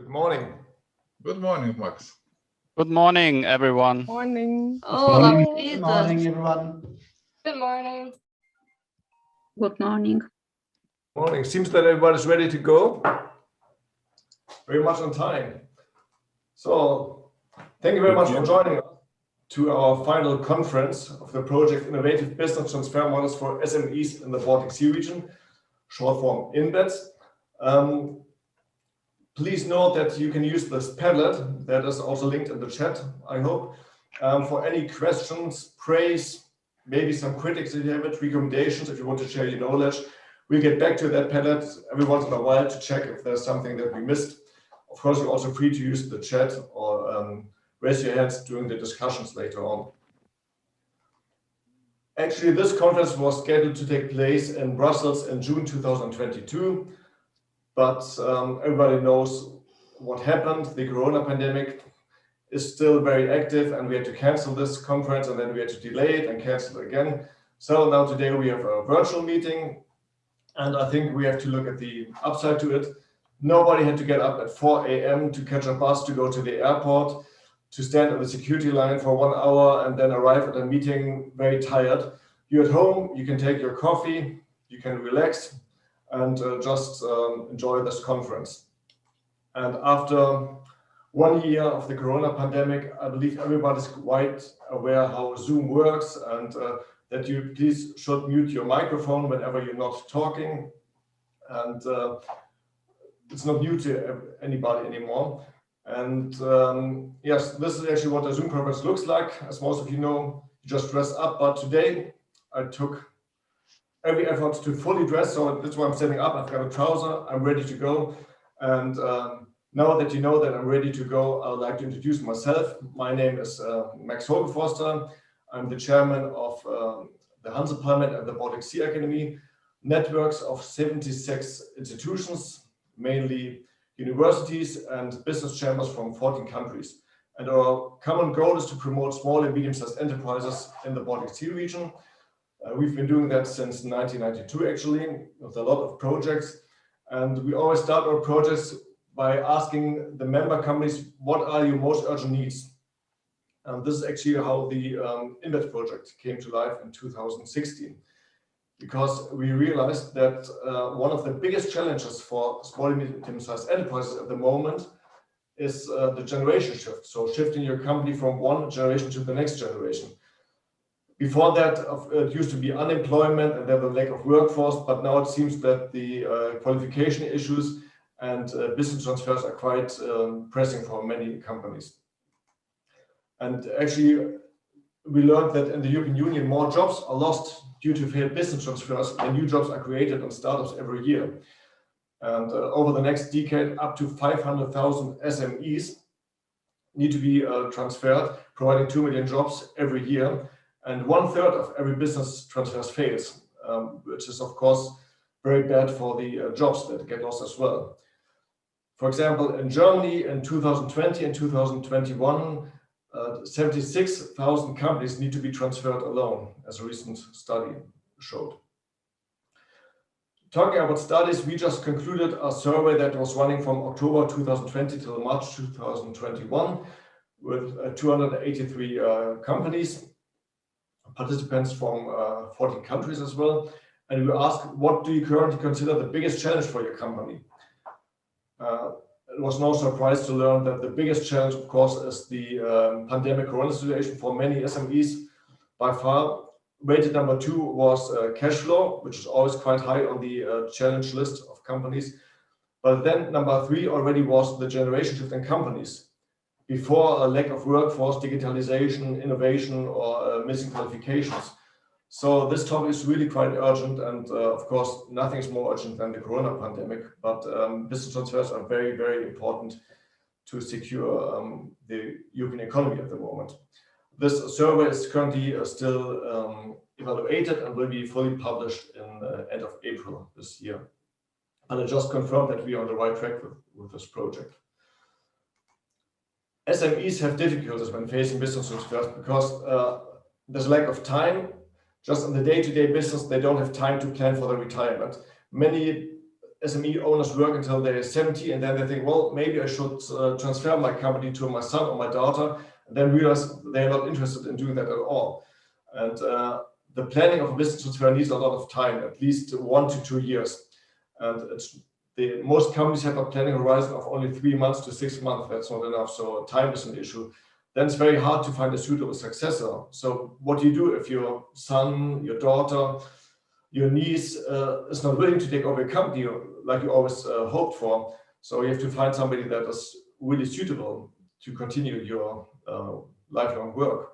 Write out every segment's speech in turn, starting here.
Good morning. Good morning, Max. Good morning, everyone. Morning. Good morning, everyone. Good morning. Good morning. Morning. Seems that everybody's ready to go. Very much on time. So, thank you very much for joining us to our final conference of the project Innovative Business Transfer Models for SMEs in the Baltic Sea region, short form Inbets. Please note that you can use this Padlet, that is also linked in the chat, I hope, for any questions, praise, maybe some critics if you have it, recommendations if you want to share your knowledge. We'll get back to that Padlet every once in a while to check if there's something that we missed. Of course, you're also free to use the chat or raise your hands during the discussions later on. Actually, this conference was scheduled to take place in Brussels in June 2022. But everybody knows what happened. The corona pandemic is still very active and we had to cancel this conference and then we had to delay it and cancel it again. So now today we have a virtual meeting and I think we have to look at the upside to it. Nobody had to get up at 4 a.m. to catch a bus to go to the airport, to stand at the security line for 1 hour and then arrive at a meeting very tired. You're at home, you can take your coffee, you can relax, and just enjoy this conference. And after 1 year of the corona pandemic, I believe everybody's quite aware how Zoom works and that you please should mute your microphone whenever you're not talking. And it's not new to anybody anymore. And yes, this is actually what a Zoom conference looks like. As most of you know, you just dress up, but today I took every effort to fully dress, so that's why I'm standing up. I've got a trouser, I'm ready to go. And now that you know that I'm ready to go, I would like to introduce myself. My name is Max Hogeforster. I'm the chairman of the Hanse-Parlament and the Baltic Sea Academy, networks of 76 institutions, mainly universities and business chambers from 14 countries. And our common goal is to promote small and medium-sized enterprises in the Baltic Sea region. We've been doing that since 1992, actually, with a lot of projects. And we always start our projects by asking the member companies, what are your most urgent needs? And this is actually how the Inbets project came to life in 2016. Because we realized that one of the biggest challenges for small and medium-sized enterprises at the moment is the generation shift. So shifting your company from one generation to the next generation. Before that, it used to be unemployment and then the lack of workforce, but now it seems that the qualification issues and business transfers are quite pressing for many companies. And actually, we learned that in the European Union, more jobs are lost due to failed business transfers than new jobs are created on startups every year. And over the next decade, up to 500,000 SMEs need to be transferred, providing 2 million jobs every year. And 1/3 of every business transfers fails, which is of course very bad for the jobs that get lost as well. For example, in Germany in 2020 and 2021, 76,000 companies need to be transferred alone, as a recent study showed. Talking about studies, we just concluded a survey that was running from October 2020 till March 2021 with 283 companies. Participants from 14 countries as well. And we asked, what do you currently consider the biggest challenge for your company? It was no surprise to learn that the biggest challenge, of course, is the pandemic corona situation for many SMEs. By far, weighted number 2 was cash flow, which is always quite high on the challenge list of companies. But then number 3 already was the generation shift in companies. Before a lack of workforce, digitalization, innovation, or missing qualifications. So this topic is really quite urgent, and of course, nothing is more urgent than the corona pandemic, but business transfers are very, very important to secure the European economy at the moment. This survey is currently still evaluated and will be fully published in the end of April this year. And I just confirmed that we are on the right track with this project. SMEs have difficulties when facing business transfers because there's a lack of time. Just in the day-to-day business, they don't have time to plan for their retirement. Many SME owners work until they're 70, and then they think, well, maybe I should transfer my company to my son or my daughter, and then realize they're not interested in doing that at all. And the planning of a business transfer needs a lot of time, at least 1 to 2 years. And most companies have a planning horizon of only 3 months to 6 months. That's not enough. So time is an issue. Then it's very hard to find a suitable successor. So what do you do if your son, your daughter, your niece is not willing to take over a company like you always hoped for? So you have to find somebody that is really suitable to continue your lifelong work.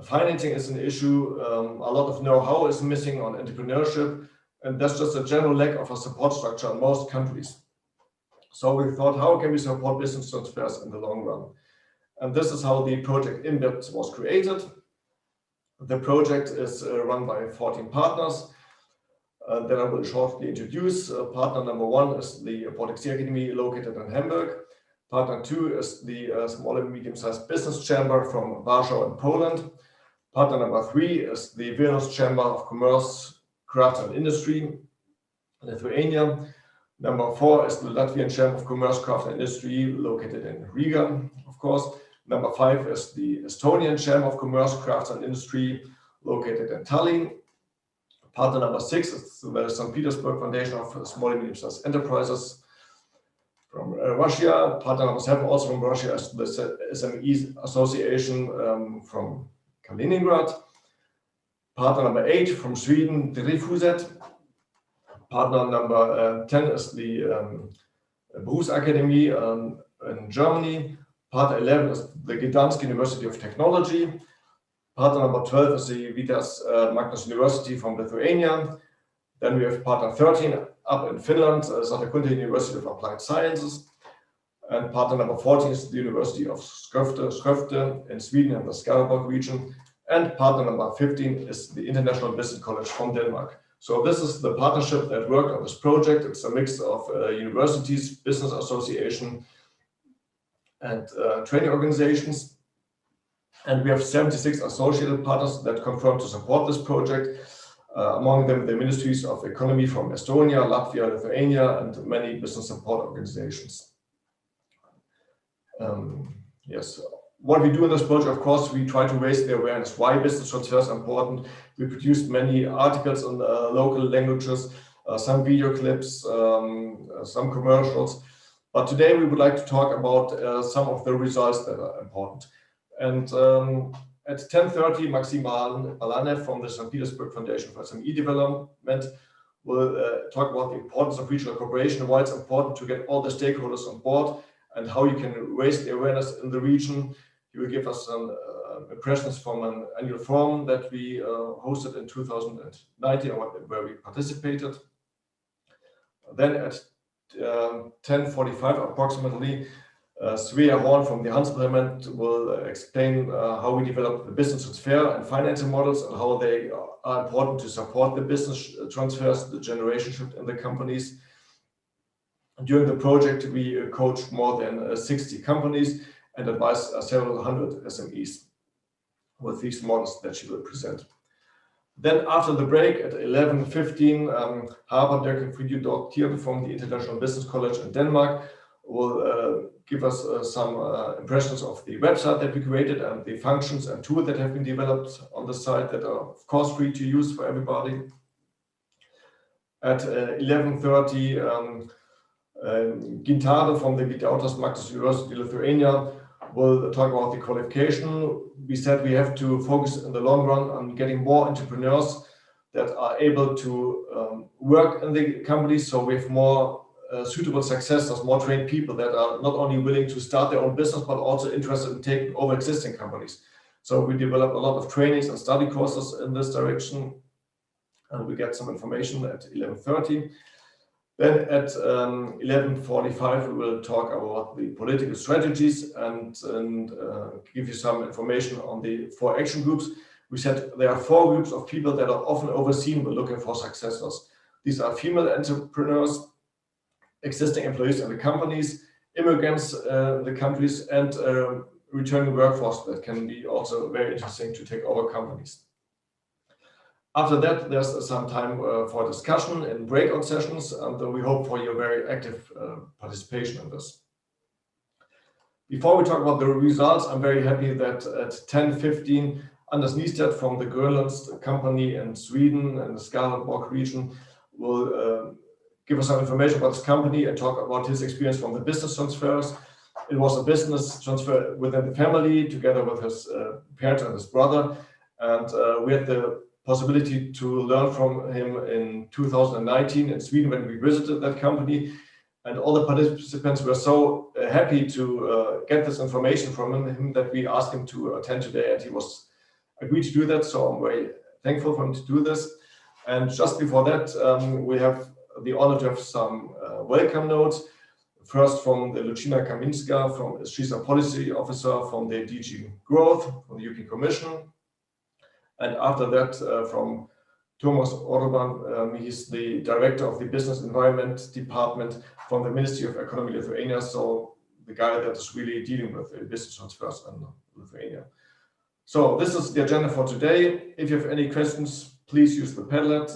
Financing is an issue. A lot of know-how is missing on entrepreneurship, and that's just a general lack of a support structure in most countries. So we thought, how can we support business transfers in the long run? And this is how the project Inbets was created. The project is run by 14 partners that I will shortly introduce. Partner number 1 is the Robotics Academy located in Hamburg. Partner 2 is the small and medium-sized business chamber from Warsaw in Poland. Partner number 3 is the Vilnius Chamber of Commerce, Craft and Industry, Lithuania. Number 4 is the Latvian Chamber of Commerce, Craft and Industry, located in Riga, of course. Number 5 is the Estonian Chamber of Commerce, Craft and Industry, located in Tallinn. Partner number 6 is the St. Petersburg Foundation of Small and Medium-Sized Enterprises from Russia. Partner number 7, also from Russia, is the SME Association from Kaliningrad. Partner number 8 from Sweden, Drivhuset. Partner number 10 is the Berufsakademie in Germany. Partner 11 is the Gdansk University of Technology. Partner number 12 is the Vitas Magnus University from Lithuania. Then we have partner 13 up in Finland, Satakunta University of Applied Sciences. And partner number 14 is the University of Skövde in Sweden and the Skaraborg region. And partner number 15 is the International Business College from Denmark. So this is the partnership that worked on this project. It's a mix of universities, business association, and training organizations. And we have 76 associated partners that confirmed to support this project. Among them, the ministries of economy from Estonia, Latvia, Lithuania, and many business support organizations. Yes. What we do in this project, of course, we try to raise the awareness why business transfers are important. We produced many articles in local languages, some video clips, some commercials. But today we would like to talk about some of the results that are important. And at 10:30, Maxime Alanev from the St. Petersburg Foundation for SME Development will talk about the importance of regional cooperation, why it's important to get all the stakeholders on board, and how you can raise the awareness in the region. He will give us some impressions from an annual forum that we hosted in 2019, where we participated. Then at 10:45 approximately, Svea Horn from the Hanse-Parlament will explain how we develop the business transfer and financing models and how they are important to support the business transfers, the generation shift in the companies. During the project, we coached more than 60 companies and advised several hundred SMEs with these models that she will present. Then after the break at 11:15, Harper Dirk Friedrich from the International Business College in Denmark will give us some impressions of the website that we created and the functions and tools that have been developed on the site that are, of course, free to use for everybody. At 11:30, Gintare from the Vytautas Magnus University, Lithuania, will talk about the qualification. We said we have to focus in the long run on getting more entrepreneurs that are able to work in the companies, so we have more suitable successors, more trained people that are not only willing to start their own business, but also interested in taking over existing companies. So we develop a lot of trainings and study courses in this direction, and we get some information at 11:30. Then at 11:45, we will talk about the political strategies and give you some information on the 4 action groups. We said there are 4 groups of people that are often overseen when looking for successors. These are female entrepreneurs, existing employees in the companies, immigrants in the countries, and returning workforce that can be also very interesting to take over companies. After that, there's some time for discussion and breakout sessions, and we hope for your very active participation in this. Before we talk about the results, I'm very happy that at 10:15, Anders Nystedt from the Grönlunds company in Sweden and the Skaraborg region will give us some information about this company and talk about his experience from the business transfers. It was a business transfer within the family together with his parents and his brother. And we had the possibility to learn from him in 2019 in Sweden when we visited that company. And all the participants were so happy to get this information from him that we asked him to attend today, and he was agreed to do that. So I'm very thankful for him to do this. And just before that, we have the honor to have some welcome notes. First from the Lucina Kaminska, she's a policy officer from the DG Growth, from the European Commission. And after that, from Thomas Orban, he's the director of the Business Environment Department from the Ministry of Economy Lithuania, so the guy that is really dealing with business transfers in Lithuania. So this is the agenda for today. If you have any questions, please use the Padlet.